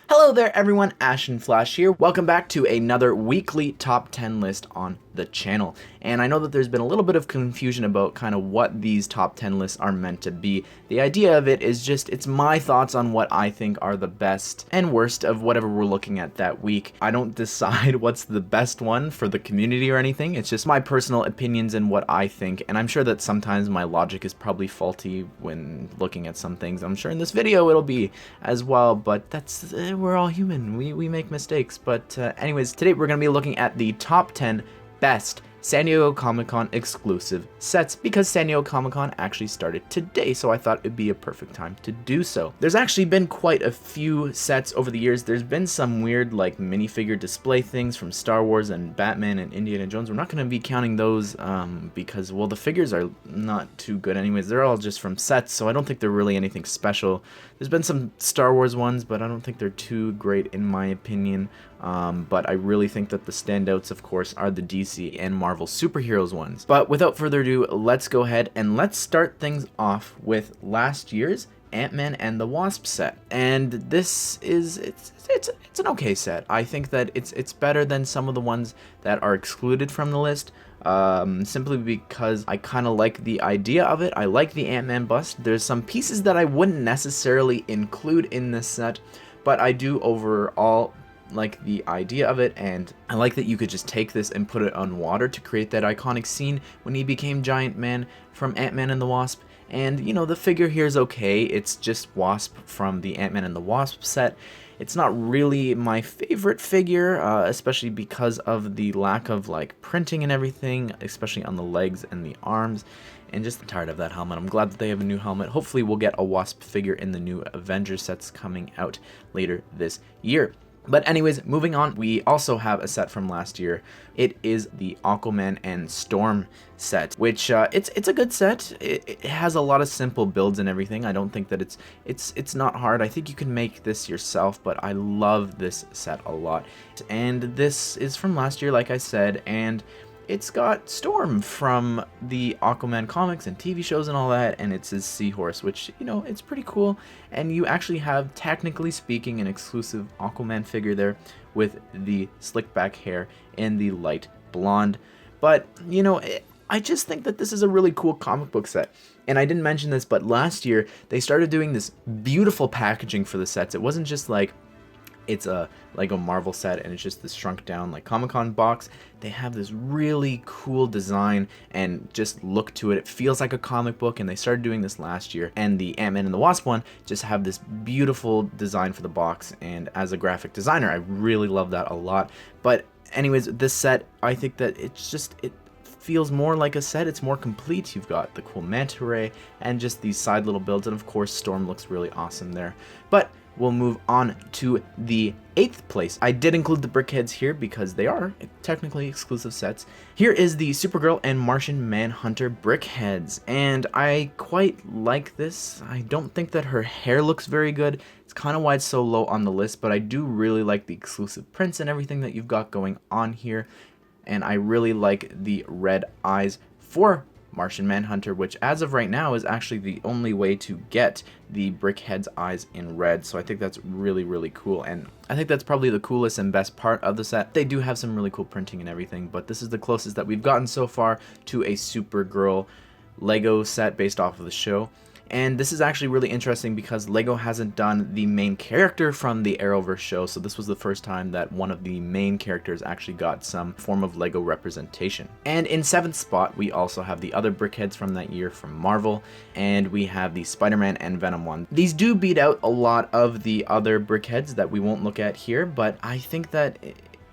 Hello there everyone, Ashnflash here. Welcome back to another weekly top 10 list on the channel. And I know that there's been a little bit of confusion about kind of what these top 10 lists are meant to be. The idea of it is just, it's my thoughts on what I think are the best and worst of whatever we're looking at that week. I don't decide what's the best one for the community or anything. It's just my personal opinions and what I think. And I'm sure that sometimes my logic is probably faulty when looking at some things. I'm sure in this video it'll be as well, but that's we're all human. We make mistakes. But anyways, today we're going to be looking at the top 10 best San Diego Comic-Con exclusive sets, because San Diego Comic-Con actually started today, so I thought it'd be a perfect time to do so. There's actually been quite a few sets over the years. There's been some weird like minifigure display things from Star Wars and Batman and Indiana Jones. We're not going to be counting those because, well, the figures are not too good anyways. They're all just from sets, so I don't think they're really anything special. There's been some Star Wars ones, but I don't think they're too great in my opinion. But I really think that the standouts, of course, are the DC and Marvel superheroes ones. But without further ado, let's go ahead and let's start things off with last year's Ant-Man and the Wasp set. And this is it's an okay set. I think that it's better than some of the ones that are excluded from the list. Simply because I kind of like the idea of it. I like the Ant-Man bust. There's some pieces that I wouldn't necessarily include in this set, but I do overall like the idea of it, and I like that you could just take this and put it on water to create that iconic scene when he became Giant Man from Ant-Man and the Wasp. And you know, the figure here is okay. It's just Wasp from the Ant-Man and the Wasp set. It's not really my favorite figure, especially because of the lack of like printing and everything, especially on the legs and the arms. And just tired of that helmet. I'm glad that they have a new helmet. Hopefully we'll get a Wasp figure in the new Avengers sets coming out later this year. But anyways, moving on, we also have a set from last year. It is the Aquaman and Storm set, which it's a good set. It has a lot of simple builds and everything. I don't think that it's not hard. I think you can make this yourself, but I love this set a lot. And this is from last year, like I said, and it's got Storm from the Aquaman comics and TV shows and all that, and it's his seahorse, which, you know, it's pretty cool. And you actually have, technically speaking, an exclusive Aquaman figure there with the slick back hair and the light blonde. But, you know, I just think that this is a really cool comic book set. And I didn't mention this, but last year they started doing this beautiful packaging for the sets. It wasn't just like it's a Lego Marvel set and it's just this shrunk down like Comic-Con box. They have this really cool design and just look to it. It feels like a comic book, and they started doing this last year. And the Ant-Man and the Wasp one just have this beautiful design for the box, and as a graphic designer, I really love that a lot. But anyways, this set, I think that it feels more like a set. It's more complete. You've got the cool manta ray and just these side little builds, and of course Storm looks really awesome there. But we'll move on to the 8th place. I did include the brickheads here because they are technically exclusive sets. Here is the Supergirl and Martian Manhunter brickheads, and I quite like this. I don't think that her hair looks very good. It's kind of why it's so low on the list, but I do really like the exclusive prints and everything that you've got going on here. And I really like the red eyes for Martian Manhunter, which as of right now is actually the only way to get the brickhead's eyes in red. So I think that's really, really cool. And I think that's probably the coolest and best part of the set. They do have some really cool printing and everything, but this is the closest that we've gotten so far to a Supergirl Lego set based off of the show. And this is actually really interesting because Lego hasn't done the main character from the Arrowverse show, so this was the first time that one of the main characters actually got some form of Lego representation. And in 7th spot, we also have the other brickheads from that year from Marvel, and we have the SpiderMan and Venom one. These do beat out a lot of the other brickheads that we won't look at here, but I think that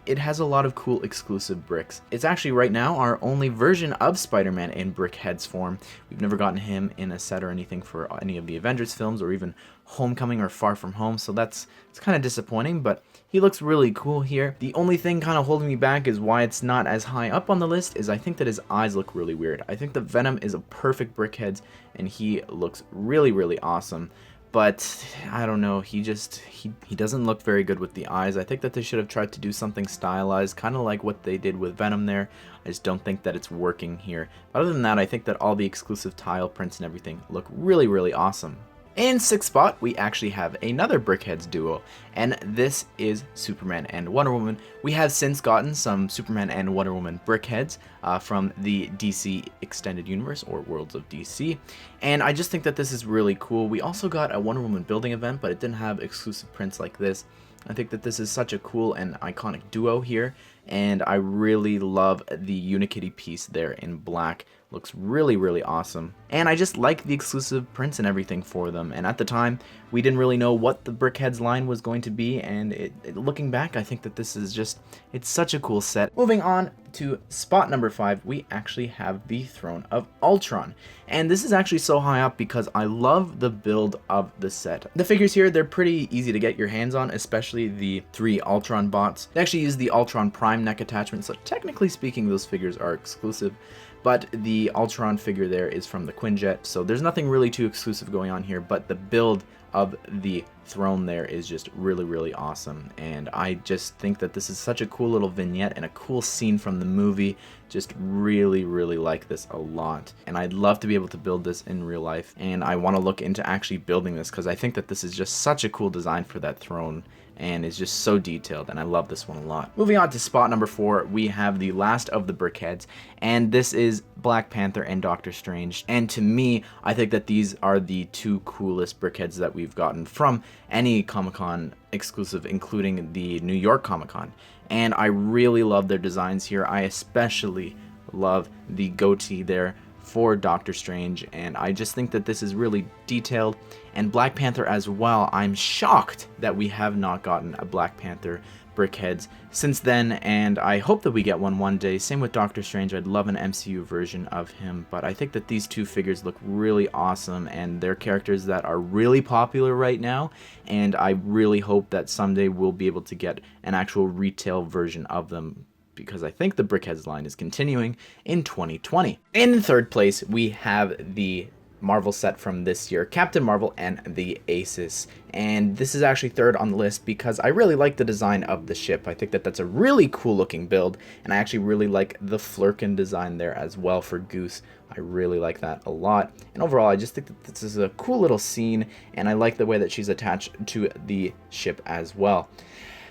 it has a lot of cool exclusive bricks. It's actually right now our only version of Spider-Man in brickheads form. We've never gotten him in a set or anything for any of the Avengers films or even Homecoming or Far From Home, so it's kind of disappointing, but he looks really cool here. The only thing kind of holding me back is why it's not as high up on the list is I think that his eyes look really weird. I think that Venom is a perfect brickheads and he looks really, really awesome. But I don't know, he doesn't look very good with the eyes. I think that they should have tried to do something stylized, kind of like what they did with Venom there. I just don't think that it's working here. But other than that, I think that all the exclusive tile prints and everything look really, really awesome. In 6th spot, we actually have another Brickheads duo, and this is Superman and Wonder Woman. We have since gotten some Superman and Wonder Woman Brickheads from the DC Extended Universe, or Worlds of DC, and I just think that this is really cool. We also got a Wonder Woman building event, but it didn't have exclusive prints like this. I think that this is such a cool and iconic duo here, and I really love the Unikitty piece there in black. Looks really, really awesome. And I just like the exclusive prints and everything for them. And at the time, we didn't really know what the Brickheads line was going to be, and looking back, I think that this is just, it's such a cool set. Moving on to spot number 5, we actually have the Throne of Ultron. And this is actually so high up because I love the build of the set. The figures here, they're pretty easy to get your hands on, especially the 3 Ultron bots. They actually use the Ultron Prime neck attachment, so technically speaking, those figures are exclusive. But the Ultron figure there is from the Quinjet, so there's nothing really too exclusive going on here, but the build of the throne there is just really, really awesome. And I just think that this is such a cool little vignette and a cool scene from the movie. Just really, really like this a lot. And I'd love to be able to build this in real life. And I want to look into actually building this because I think that this is just such a cool design for that throne. And it's just so detailed, and I love this one a lot. Moving on to spot number 4, we have the last of the Brickheads, and this is Black Panther and Doctor Strange. And to me, I think that these are the 2 coolest Brickheads that we've gotten from any Comic-Con exclusive, including the New York Comic-Con. And I really love their designs here. I especially love the goatee there for Doctor Strange, and I just think that this is really detailed. And Black Panther as well, I'm shocked that we have not gotten a Black Panther Brickheads since then, and I hope that we get one day. Same with Doctor Strange, I'd love an MCU version of him, but I think that these 2 figures look really awesome, and they're characters that are really popular right now, and I really hope that someday we'll be able to get an actual retail version of them, because I think the Brickheads line is continuing in 2020. In 3rd place, we have the Marvel set from this year, Captain Marvel and the Aces. And this is actually 3rd on the list because I really like the design of the ship. I think that that's a really cool looking build, and I actually really like the Flurkin design there as well for Goose. I really like that a lot. And overall, I just think that this is a cool little scene, and I like the way that she's attached to the ship as well.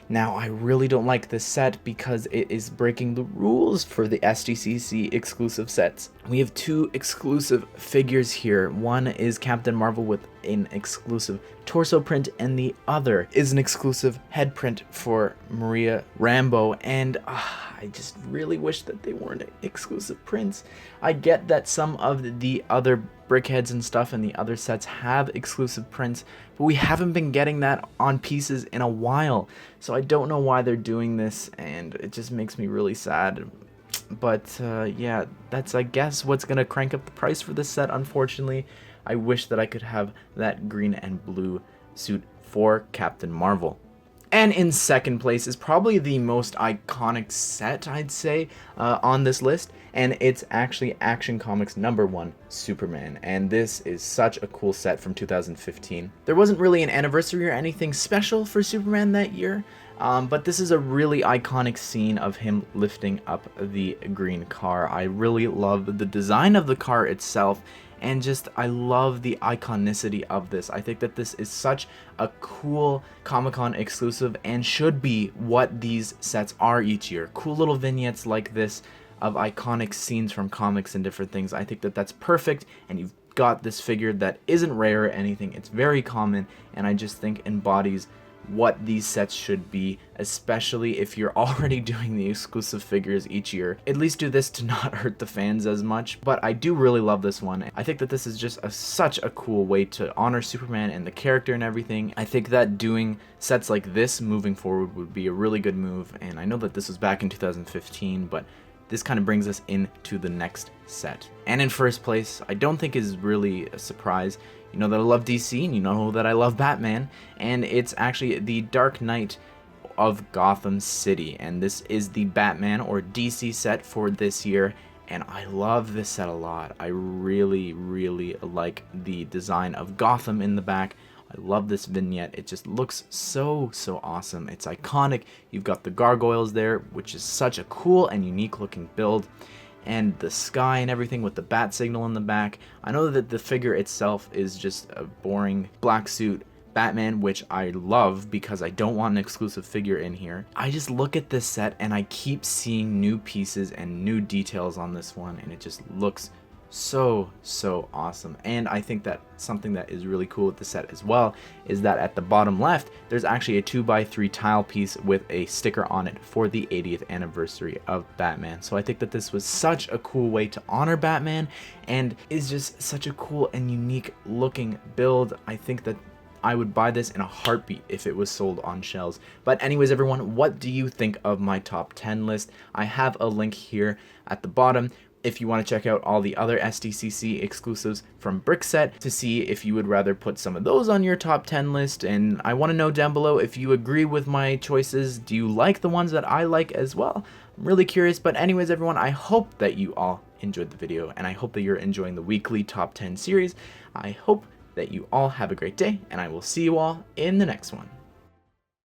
Now, I really don't like this set because it is breaking the rules for the SDCC exclusive sets. We have 2 exclusive figures here. One is Captain Marvel with an exclusive torso print, and the other is an exclusive head print for Maria Rambeau, and I just really wish that they weren't exclusive prints. I get that some of the other Brickheads and stuff and the other sets have exclusive prints, but we haven't been getting that on pieces in a while, so I don't know why they're doing this, and it just makes me really sad. But yeah, that's, I guess, what's gonna crank up the price for this set, unfortunately. I wish that I could have that green and blue suit for Captain Marvel. And in 2nd place is probably the most iconic set, I'd say, on this list, and it's actually Action Comics #1, Superman, and this is such a cool set from 2015. There wasn't really an anniversary or anything special for Superman that year, but this is a really iconic scene of him lifting up the green car. I really love the design of the car itself, and just, I love the iconicity of this. I think that this is such a cool Comic-Con exclusive and should be what these sets are each year. Cool little vignettes like this of iconic scenes from comics and different things. I think that that's perfect, and you've got this figure that isn't rare or anything. It's very common, and I just think embodies what these sets should be, especially if you're already doing the exclusive figures each year. At least do this to not hurt the fans as much, but I do really love this one. I think that this is just such a cool way to honor Superman and the character and everything. I think that doing sets like this moving forward would be a really good move, and I know that this was back in 2015, but this kind of brings us into the next set. And in 1st place, I don't think is really a surprise. You know that I love DC, and you know that I love Batman, and it's actually the Dark Knight of Gotham City, and this is the Batman or DC set for this year, and I love this set a lot. I really, really like the design of Gotham in the back. I love this vignette. It just looks so awesome. It's iconic. You've got the gargoyles there, which is such a cool and unique looking build. and the sky and everything with the bat signal in the back. I know that the figure itself is just a boring black suit Batman, which I love because I don't want an exclusive figure in here. I just look at this set and I keep seeing new pieces and new details on this one, and it just looks so awesome. And I think that something that is really cool with the set as well is that at the bottom left there's actually a 2x3 tile piece with a sticker on it for the 80th anniversary of Batman. So I think that this was such a cool way to honor Batman, and is just such a cool and unique looking build. I think that I would buy this in a heartbeat if it was sold on shelves. But anyways, everyone, what do you think of my top 10 list? I have a link here at the bottom if you want to check out all the other SDCC exclusives from Brickset to see if you would rather put some of those on your top 10 list. And I want to know down below if you agree with my choices. Do you like the ones that I like as well? I'm really curious. But anyways, everyone, I hope that you all enjoyed the video, and I hope that you're enjoying the weekly top 10 series. I hope that you all have a great day, and I will see you all in the next one.